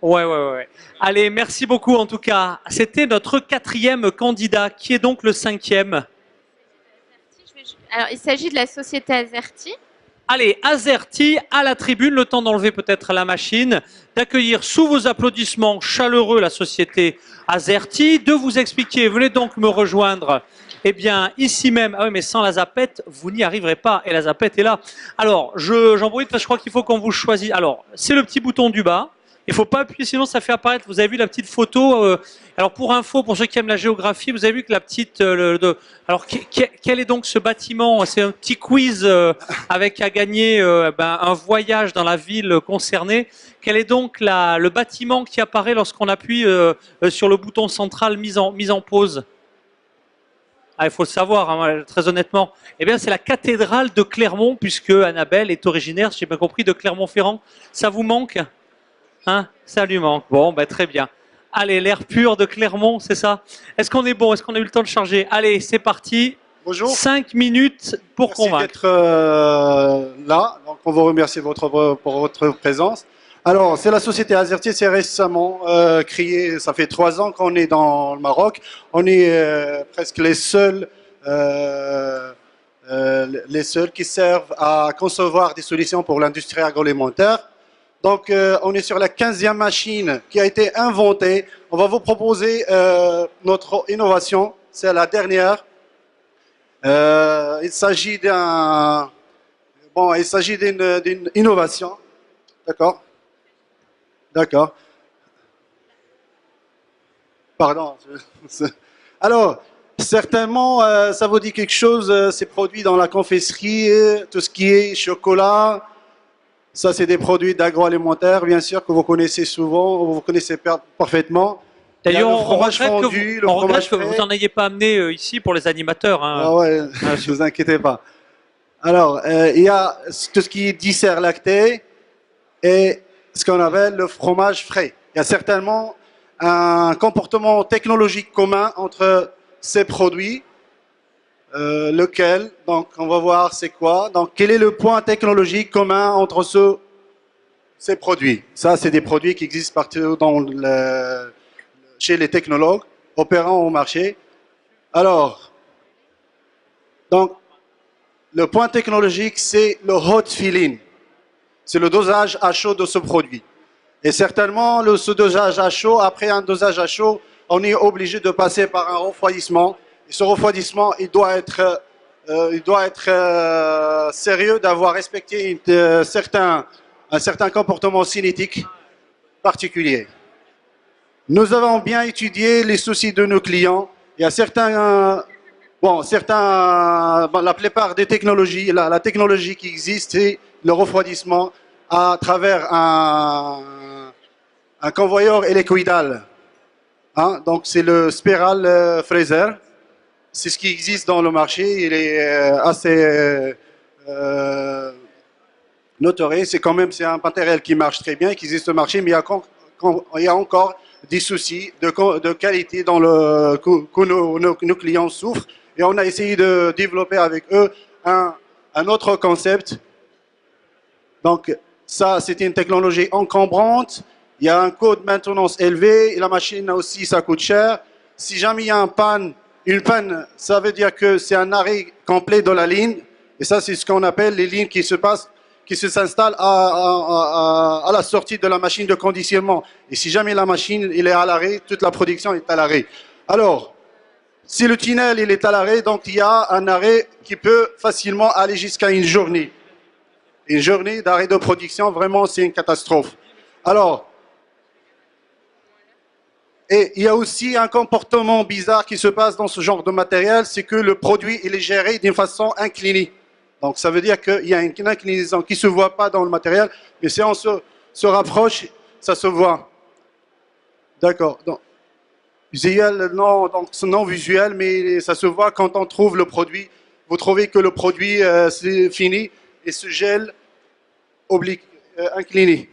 S1: Ouais. Allez, merci beaucoup en tout cas. C'était notre 4e candidat. Qui est donc le 5e?
S2: Alors, il s'agit de la société Azerty.
S1: Allez, Azerty à la tribune, le temps d'enlever peut-être la machine, d'accueillir sous vos applaudissements chaleureux la société Azerty, de vous expliquer, venez donc me rejoindre, eh bien, ici même, ah oui, mais sans la zapette, vous n'y arriverez pas, et la zapette est là. Alors, j'en profite parce que je crois qu'il faut qu'on vous choisisse. Alors, c'est le petit bouton du bas. Il ne faut pas appuyer, sinon ça fait apparaître. Vous avez vu la petite photo. Alors pour info, pour ceux qui aiment la géographie, vous avez vu que la petite. Alors quel est donc ce bâtiment? C'est un petit quiz avec à gagner un voyage dans la ville concernée. Quel est donc le bâtiment qui apparaît lorsqu'on appuie sur le bouton central mise en pause? Ah, il faut le savoir, hein, très honnêtement. Eh bien, c'est la cathédrale de Clermont, puisque Annabelle est originaire, si j'ai bien compris, de Clermont-Ferrand. Ça vous manque? Hein, ça lui manque. Bon, ben, très bien. Allez, l'air pur de Clermont, c'est ça? Est-ce qu'on est bon? Est-ce qu'on a eu le temps de charger? Allez, c'est parti.
S13: Bonjour.
S1: 5 minutes pour convaincre.
S13: Merci d'être là. Donc, on vous remercie pour votre présence. Alors, c'est la société Azerty, c'est récemment créé, ça fait 3 ans qu'on est dans le Maroc. On est presque les seuls qui servent à concevoir des solutions pour l'industrie agroalimentaire. Donc, on est sur la 15e machine qui a été inventée. On va vous proposer notre innovation. C'est la dernière. Il s'agit d'une innovation. D'accord? D'accord. Pardon. Alors, certainement, ça vous dit quelque chose, ces produits dans la confiserie, tout ce qui est chocolat. Ça, c'est des produits d'agroalimentaire, bien sûr, que vous connaissez souvent, vous connaissez parfaitement.
S1: D'ailleurs, on regrette que vous n'en ayez pas amené ici pour les animateurs. Hein.
S13: Ah ouais, ne vous inquiétez pas. Alors, il y a tout ce qui est dessert lacté et ce qu'on appelle le fromage frais. Il y a certainement un comportement technologique commun entre ces produits. Lequel, donc on va voir c'est quoi. Donc quel est le point technologique commun entre ces produits? Ça, c'est des produits qui existent partout chez les technologues opérant au marché. Alors, donc le point technologique, c'est le hot filling. C'est le dosage à chaud de ce produit. Et certainement, ce dosage à chaud, après un dosage à chaud, on est obligé de passer par un refroidissement. Et ce refroidissement, il doit être sérieux, d'avoir respecté un certain comportement cinétique particulier. Nous avons bien étudié les soucis de nos clients. Il y a la plupart des technologies, la technologie qui existe, c'est le refroidissement à travers un convoyeur hélicoïdal. Hein? Donc c'est le spiral freezer. C'est ce qui existe dans le marché. Il est assez notorié. C'est un matériel qui marche très bien, qui existe au marché, mais il y a encore des soucis de qualité que nos clients souffrent. Et on a essayé de développer avec eux un autre concept. Donc ça, c'est une technologie encombrante. Il y a un coût de maintenance élevé. Et la machine aussi, ça coûte cher. Si jamais il y a une panne, ça veut dire que c'est un arrêt complet de la ligne. Et ça, c'est ce qu'on appelle les lignes qui s'installent à la sortie de la machine de conditionnement. Et si jamais la machine est à l'arrêt, toute la production est à l'arrêt. Alors, si le tunnel il est à l'arrêt, donc il y a un arrêt qui peut facilement aller jusqu'à une journée. Une journée d'arrêt de production, vraiment, c'est une catastrophe. Alors, et il y a aussi un comportement bizarre qui se passe dans ce genre de matériel, c'est que le produit il est géré d'une façon inclinée. Donc ça veut dire qu'il y a une inclinaison qui ne se voit pas dans le matériel, mais si on se rapproche, ça se voit. D'accord. Donc, visuel, non, donc c'est non visuel, mais ça se voit quand on trouve le produit. Vous trouvez que le produit c'est fini et se gèle incliné.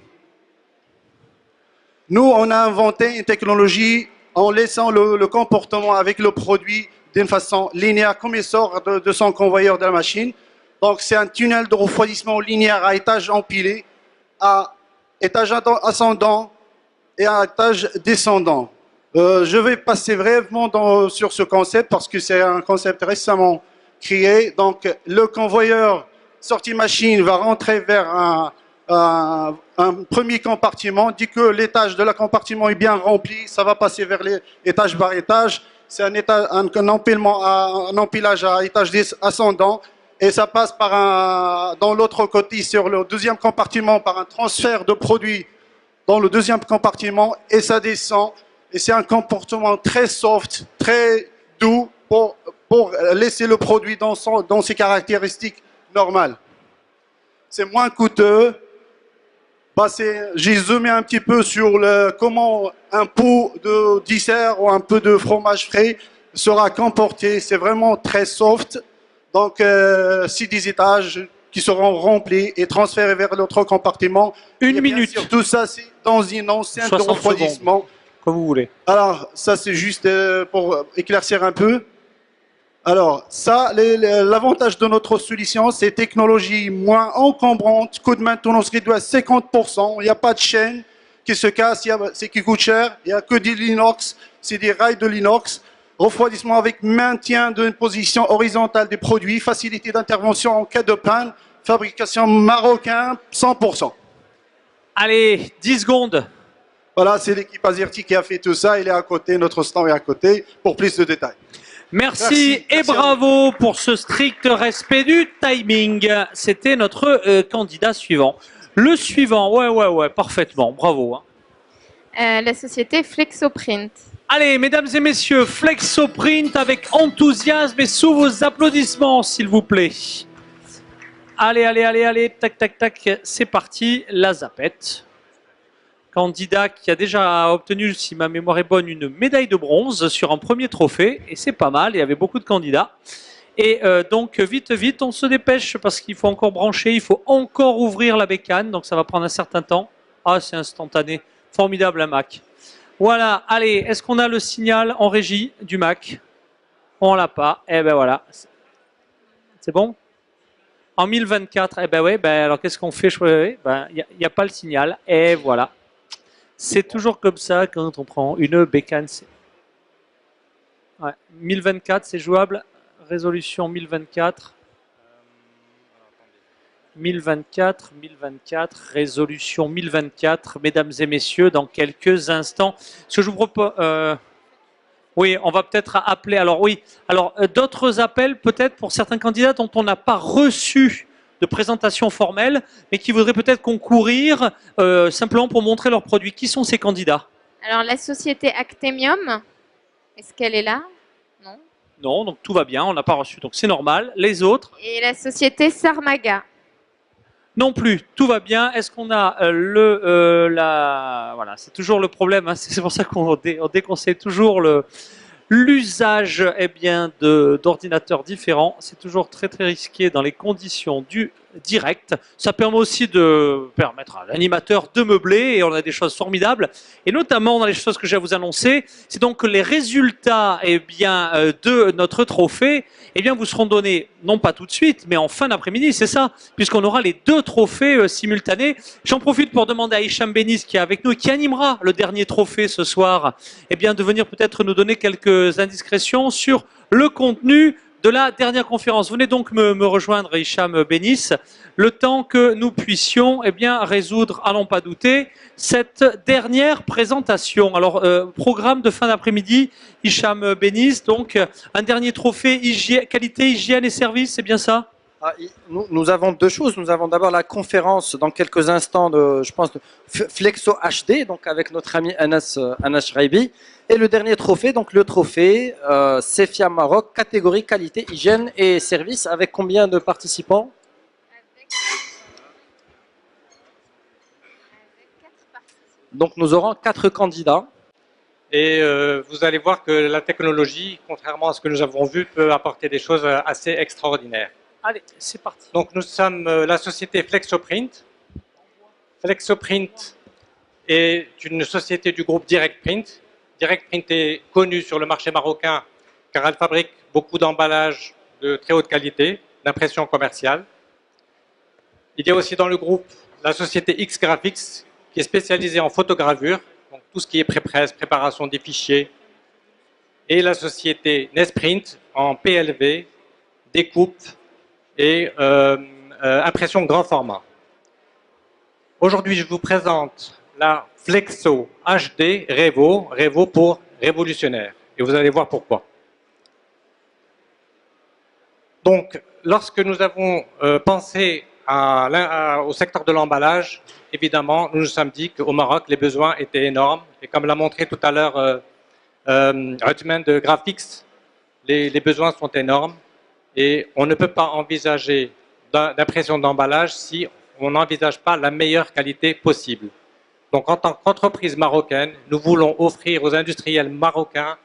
S13: Nous, on a inventé une technologie en laissant le comportement avec le produit d'une façon linéaire, comme il sort de son convoyeur de la machine. Donc, c'est un tunnel de refroidissement linéaire à étage empilé, à étage ascendant et à étage descendant. Je vais passer brièvement sur ce concept parce que c'est un concept récemment créé. Donc, le convoyeur sortie machine va rentrer vers un premier compartiment. Dès que l'étage de la compartiment est bien rempli, ça va passer vers l'étage par étage. C'est un empilage à étage ascendant. Et ça passe dans l'autre côté, sur le deuxième compartiment, par un transfert de produits dans le deuxième compartiment. Et ça descend. Et c'est un comportement très soft, très doux pour laisser le produit dans ses caractéristiques normales. C'est moins coûteux. J'ai zoomé un petit peu sur comment un pot de dessert ou un peu de fromage frais sera comporté. C'est vraiment très soft. Donc, 6 étages qui seront remplis et transférés vers l'autre compartiment.
S1: Une minute.
S13: Sûr, tout ça, c'est dans une enceinte de refroidissement.
S1: Comme vous voulez.
S13: Alors, ça, c'est juste pour éclaircir un peu. Alors, ça, l'avantage de notre solution, c'est technologie moins encombrante, coût de maintenance réduit à 50%. Il n'y a pas de chaîne qui se casse, c'est qui coûte cher. Il n'y a que du l'inox, c'est des rails de l'inox. Refroidissement avec maintien d'une position horizontale des produits, facilité d'intervention en cas de panne, fabrication marocain 100%.
S1: Allez, 10 secondes.
S13: Voilà, c'est l'équipe Azerty qui a fait tout ça. Il est à côté, notre stand est à côté, pour plus de détails.
S1: Merci et bravo pour ce strict respect du timing. C'était notre candidat suivant. Le suivant, ouais, parfaitement, bravo. Hein.
S2: La société Flexoprint.
S1: Allez, mesdames et messieurs, Flexoprint avec enthousiasme et sous vos applaudissements, s'il vous plaît. Allez, tac, c'est parti, la zapette. Candidat qui a déjà obtenu, si ma mémoire est bonne, une médaille de bronze sur un premier trophée, et c'est pas mal, il y avait beaucoup de candidats. Et donc, vite, on se dépêche parce qu'il faut encore brancher, il faut encore ouvrir la bécane, donc ça va prendre un certain temps. Ah, c'est instantané, formidable un Mac. Voilà, allez, est-ce qu'on a le signal en régie du Mac? On l'a pas, eh ben voilà. C'est bon? En 1024, eh ben ouais, alors qu'est-ce qu'on fait? Il n'y a pas le signal, et voilà. C'est toujours comme ça quand on prend une bécane. Ouais, 1024, c'est jouable. Résolution 1024. 1024, résolution 1024. Mesdames et messieurs, dans quelques instants. Ce que je vous propose... oui, on va peut-être appeler... Alors d'autres appels peut-être pour certains candidats dont on n'a pas reçu de présentation formelle, mais qui voudraient peut-être concourir simplement pour montrer leurs produits. Qui sont ces candidats?
S2: Alors, la société Actemium, est-ce qu'elle est là? Non.
S1: Non, donc tout va bien, on n'a pas reçu, donc c'est normal. Les autres? Et
S2: la société Sarmaga?
S1: Non plus, tout va bien. Est-ce qu'on a voilà, c'est toujours le problème, hein. C'est pour ça qu'on déconseille toujours l'usage d'ordinateurs différents. C'est toujours très risqué dans les conditions du direct. Ça permet aussi de permettre à l'animateur de meubler et on a des choses formidables. Et notamment dans les choses que j'ai à vous annoncer, c'est donc que les résultats de notre trophée vous seront donnés, non pas tout de suite, mais en fin d'après-midi, c'est ça, puisqu'on aura les 2 trophées simultanés. J'en profite pour demander à Hicham Benis qui est avec nous et qui animera le dernier trophée ce soir, de venir peut-être nous donner quelques indiscrétions sur le contenu de la dernière conférence. Venez donc me rejoindre, Hicham Benis, le temps que nous puissions résoudre, à n'en pas douter, cette dernière présentation. Alors, programme de fin d'après-midi, Hicham Benis, donc un dernier trophée qualité, hygiène et service, c'est bien ça?
S3: Nous avons 2 choses. Nous avons d'abord la conférence dans quelques instants de Flexo HD, donc avec notre ami Anas Raibi. Et le dernier trophée, donc le trophée Cefia Maroc, catégorie qualité, hygiène et service, avec combien de participants? Donc nous aurons 4 candidats.
S14: Et vous allez voir que la technologie, contrairement à ce que nous avons vu, peut apporter des choses assez extraordinaires.
S1: Allez, c'est parti.
S14: Donc nous sommes la société Flexoprint. Flexoprint est une société du groupe Direct Print. Direct Print est connue sur le marché marocain car elle fabrique beaucoup d'emballages de très haute qualité, d'impression commerciale. Il y a aussi dans le groupe la société X Graphics qui est spécialisée en photogravure, donc tout ce qui est pré-presse, préparation des fichiers, et la société Nesprint en PLV, découpe et impression grand format. Aujourd'hui, je vous présente la Flexo HD Revo, Revo pour révolutionnaire, et vous allez voir pourquoi. Donc, lorsque nous avons pensé au secteur de l'emballage, évidemment, nous nous sommes dit qu'au Maroc, les besoins étaient énormes. Et comme l'a montré tout à l'heure Rutman de Graphics, les besoins sont énormes. Et on ne peut pas envisager d'impression d'emballage si on n'envisage pas la meilleure qualité possible. Donc, en tant qu'entreprise marocaine, nous voulons offrir aux industriels marocains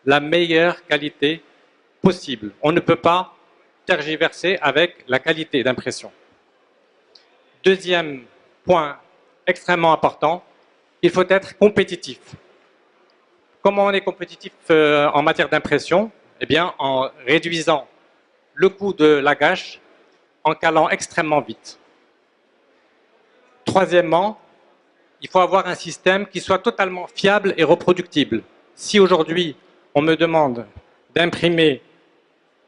S14: la meilleure qualité possible. On ne peut pas tergiverser avec la qualité d'impression. Deuxième point extrêmement important, il faut être compétitif. Comment on est compétitif en matière d'impression? Eh bien, en réduisant le coût de la gâche, en calant extrêmement vite. Troisièmement, il faut avoir un système qui soit totalement fiable et reproductible. Si aujourd'hui, on me demande d'imprimer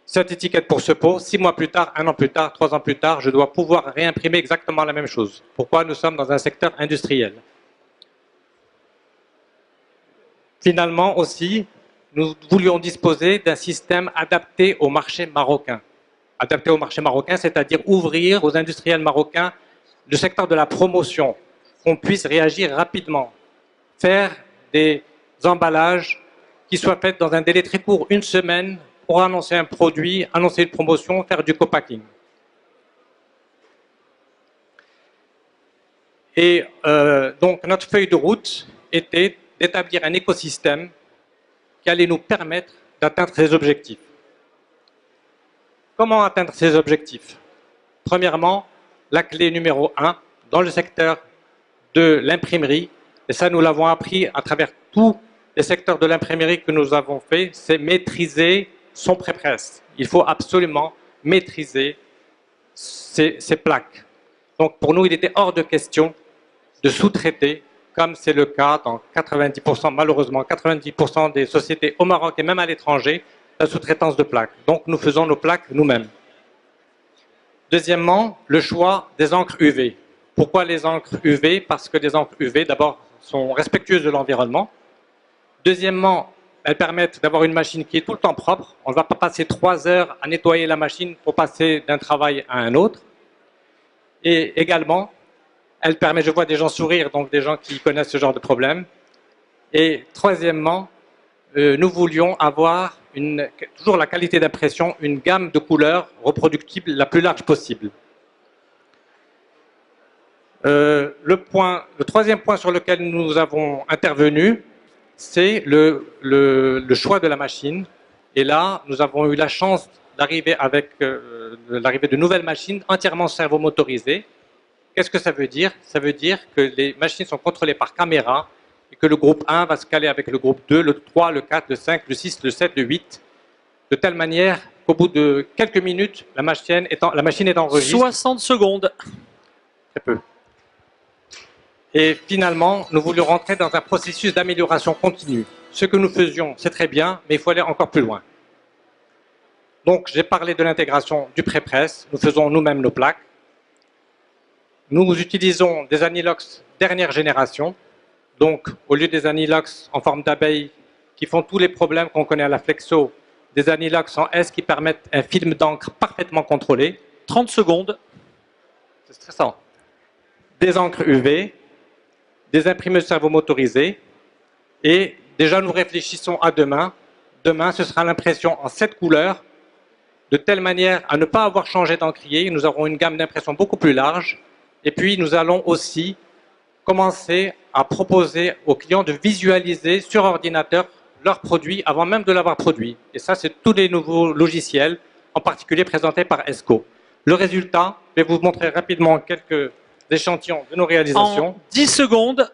S14: cette étiquette pour ce pot, 6 mois plus tard, 1 an plus tard, 3 ans plus tard, je dois pouvoir réimprimer exactement la même chose. Pourquoi? Nous sommes dans un secteur industriel. Finalement aussi, nous voulions disposer d'un système adapté au marché marocain. Adapté au marché marocain, c'est-à-dire ouvrir aux industriels marocains le secteur de la promotion, qu'on puisse réagir rapidement, faire des emballages qui soient faits dans un délai très court, 1 semaine, pour annoncer un produit, annoncer une promotion, faire du co-packing. Et donc notre feuille de route était d'établir un écosystème qui allait nous permettre d'atteindre ces objectifs. Comment atteindre ces objectifs? Premièrement, la clé numéro 1 dans le secteur de l'imprimerie, et ça nous l'avons appris à travers tous les secteurs de l'imprimerie que nous avons fait, c'est maîtriser son pré-presse. Il faut absolument maîtriser ces plaques. Donc pour nous, il était hors de question de sous-traiter, comme c'est le cas dans 90%, malheureusement, 90% des sociétés au Maroc et même à l'étranger, la sous-traitance de plaques. Donc nous faisons nos plaques nous-mêmes. Deuxièmement, le choix des encres UV. Pourquoi les encres UV? Parce que les encres UV, d'abord, sont respectueuses de l'environnement. Deuxièmement, elles permettent d'avoir une machine qui est tout le temps propre. On ne va pas passer 3 heures à nettoyer la machine pour passer d'un travail à un autre. Et également, elles permettent, je vois des gens sourire, donc des gens qui connaissent ce genre de problème. Et troisièmement, nous voulions avoir toujours la qualité d'impression, une gamme de couleurs reproductibles la plus large possible. Le troisième point sur lequel nous avons intervenu, c'est le choix de la machine. Et là, nous avons eu la chance d'arriver avec l'arrivée de nouvelles machines entièrement servomotorisées. Qu'est-ce que ça veut dire? Ça veut dire que les machines sont contrôlées par caméra et que le groupe 1 va se caler avec le groupe 2, le 3, le 4, le 5, le 6, le 7, le 8, de telle manière qu'au bout de quelques minutes, la machine est en registre.
S1: 60 secondes.
S14: Très peu. Et finalement, nous voulions rentrer dans un processus d'amélioration continue. Ce que nous faisions, c'est très bien, mais il faut aller encore plus loin. Donc, j'ai parlé de l'intégration du pré-presse. Nous faisons nous-mêmes nos plaques. Nous utilisons des anilox dernière génération. Donc, au lieu des anilox en forme d'abeille qui font tous les problèmes qu'on connaît à la Flexo, des anilox en S qui permettent un film d'encre parfaitement contrôlé.
S1: 30 secondes.
S14: C'est stressant. Des encres UV, des imprimeuses servomotorisées. Et déjà, nous réfléchissons à demain. Demain, ce sera l'impression en 7 couleurs, de telle manière à ne pas avoir changé d'encrier. Nous aurons une gamme d'impression beaucoup plus large. Et puis, nous allons aussi commencer à proposer aux clients de visualiser sur ordinateur leurs produits avant même de l'avoir produit. Et ça, c'est tous les nouveaux logiciels, en particulier présentés par ESCO. Le résultat, je vais vous montrer rapidement quelques d'échantillons de nos réalisations.
S1: En 10 secondes.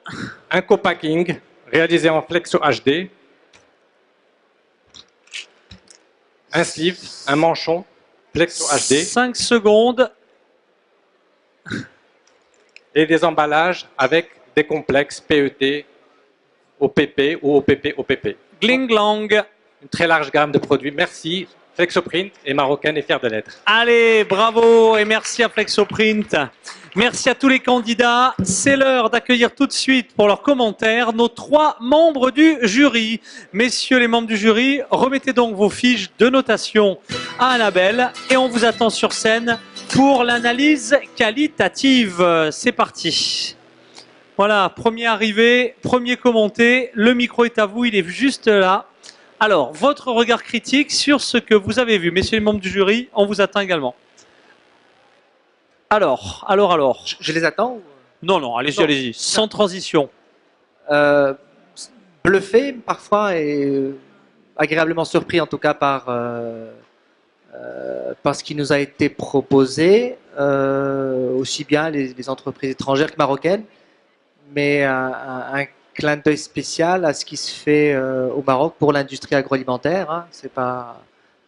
S14: Un co-packing réalisé en Flexo HD. Un sleeve, un manchon, Flexo HD.
S1: 5 secondes.
S14: Et des emballages avec des complexes PET, OPP ou OPP.
S1: Gling Glang.
S14: Une très large gamme de produits. Merci. Flexoprint est marocaine et fière de l'être.
S1: Allez, bravo et merci à Flexoprint. Merci à tous les candidats. C'est l'heure d'accueillir tout de suite pour leurs commentaires nos 3 membres du jury. Messieurs les membres du jury, remettez donc vos fiches de notation à Annabelle et on vous attend sur scène pour l'analyse qualitative. C'est parti. Voilà, premier arrivé, premier commenté. Le micro est à vous, il est juste là. Alors, votre regard critique sur ce que vous avez vu. Messieurs les membres du jury, on vous attend également. Alors.
S15: Je les attends
S1: Non, allez-y, sans transition.
S15: Bluffé parfois et agréablement surpris en tout cas par ce qui nous a été proposé, aussi bien les entreprises étrangères que marocaines, mais un clin d'œil spécial à ce qui se fait au Maroc pour l'industrie agroalimentaire. Hein. C'est pas...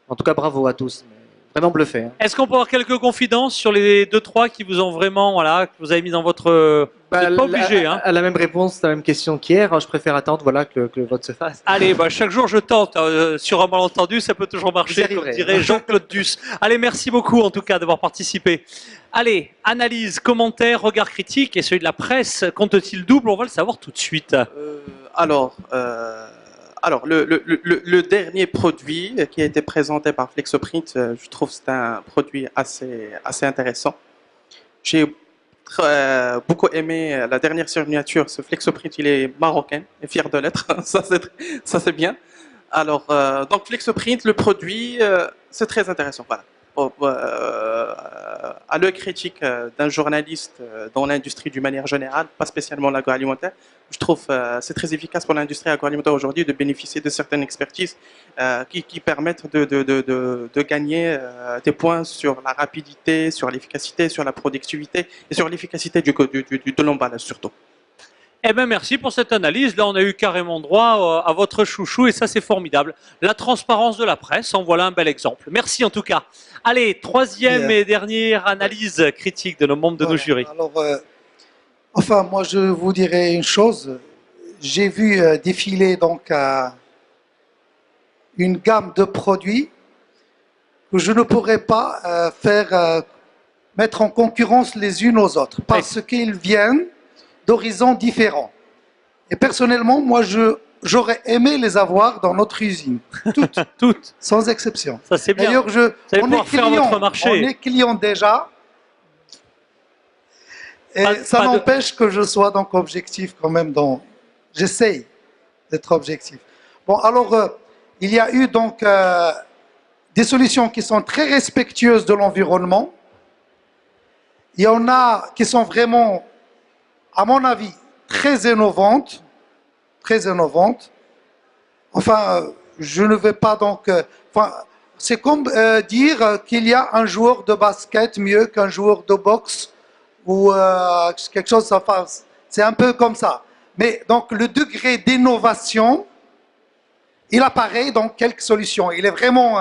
S15: En tout cas, bravo à tous. Vraiment bluffé. Hein.
S1: Est-ce qu'on peut avoir quelques confidences sur les 2-3 qui vous ont vraiment, voilà, que vous avez mis dans votre... Vous n'êtes pas obligé. Hein.
S15: À la même réponse, la même question qu'hier, je préfère attendre que le vote se fasse.
S1: Allez, chaque jour je tente. Sur un malentendu, ça peut toujours marcher, comme dirait Jean-Claude Duss. Allez, merci beaucoup en tout cas d'avoir participé. Allez, analyse, commentaire, regard critique et celui de la presse, compte-t-il double? On va le savoir tout de suite.
S5: Alors, le dernier produit qui a été présenté par Flexoprint, je trouve que c'est un produit assez intéressant. J'ai beaucoup aimé la dernière signature. Ce Flexoprint, il est marocain et fier de l'être. Ça, c'est bien. Alors, donc Flexoprint, le produit, c'est très intéressant. Voilà. À l'œil critique d'un journaliste dans l'industrie d'une manière générale, pas spécialement l'agroalimentaire, je trouve c'est très efficace pour l'industrie agroalimentaire aujourd'hui de bénéficier de certaines expertises qui permettent de gagner des points sur la rapidité, sur l'efficacité, sur la productivité et sur l'efficacité de l'emballage surtout.
S1: Eh bien, merci pour cette analyse. Là, on a eu carrément droit à votre chouchou et ça, c'est formidable. La transparence de la presse, en voilà un bel exemple. Merci en tout cas. Allez, troisième et dernière analyse critique de nos membres de nos jurys.
S4: Alors, enfin, moi, je vous dirais une chose. J'ai vu défiler donc une gamme de produits que je ne pourrais pas mettre en concurrence les unes aux autres parce qu'ils viennent d'horizons différents. Et personnellement, moi, j'aurais aimé les avoir dans notre usine. Toutes. Sans exception.
S1: Ça, c'est bien.
S4: D'ailleurs, on est client déjà. Et ça n'empêche que je sois donc objectif quand même j'essaye d'être objectif. Bon, alors, il y a eu donc des solutions qui sont très respectueuses de l'environnement. Il y en a qui sont vraiment, à mon avis, très innovantes. Enfin, je ne vais pas donc... c'est comme dire qu'il y a un joueur de basket mieux qu'un joueur de boxe ou quelque chose, enfin, c'est un peu comme ça. Mais donc, le degré d'innovation, il apparaît dans quelques solutions. Il est vraiment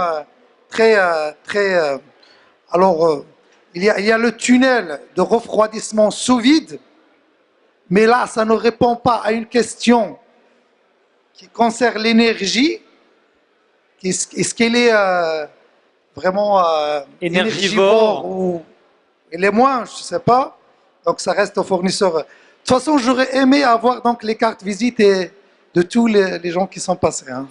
S4: alors, il y a le tunnel de refroidissement sous vide, mais là, ça ne répond pas à une question qui concerne l'énergie. Est-ce qu'elle est vraiment énergivore ou elle est moins, je ne sais pas. Donc, ça reste au fournisseur. De toute façon, j'aurais aimé avoir donc les cartes visites de tous les gens qui sont passés. Hein.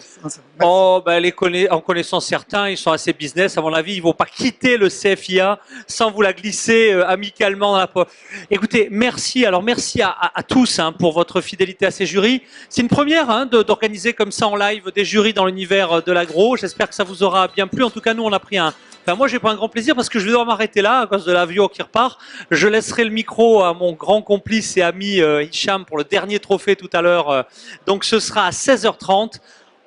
S1: Oh, ben en connaissant certains, ils sont assez business. À mon avis, ils ne vont pas quitter le CFIA sans vous la glisser amicalement dans la poche. Écoutez, merci. Alors, merci à tous pour votre fidélité à ces jurys. C'est une première d'organiser comme ça en live des jurys dans l'univers de l'agro. J'espère que ça vous aura bien plu. En tout cas, nous, on a pris moi, j'ai pris un grand plaisir parce que je vais devoir m'arrêter là à cause de l'avion qui repart. Je laisserai le micro à mon grand complice et ami Hicham pour le dernier trophée tout à l'heure. Donc, ce sera à 16h30.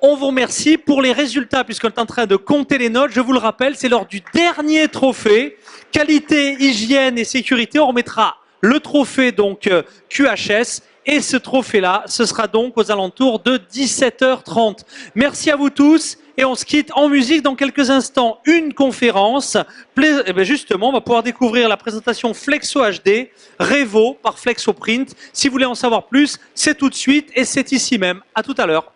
S1: On vous remercie pour les résultats puisqu'on est en train de compter les notes. Je vous le rappelle, c'est lors du dernier trophée. Qualité, hygiène et sécurité. On remettra le trophée donc QHS. Et ce trophée-là, ce sera donc aux alentours de 17h30. Merci à vous tous et on se quitte en musique dans quelques instants. Une conférence. Justement, on va pouvoir découvrir la présentation Flexo HD, Revo par Flexo Print. Si vous voulez en savoir plus, c'est tout de suite et c'est ici même. À tout à l'heure.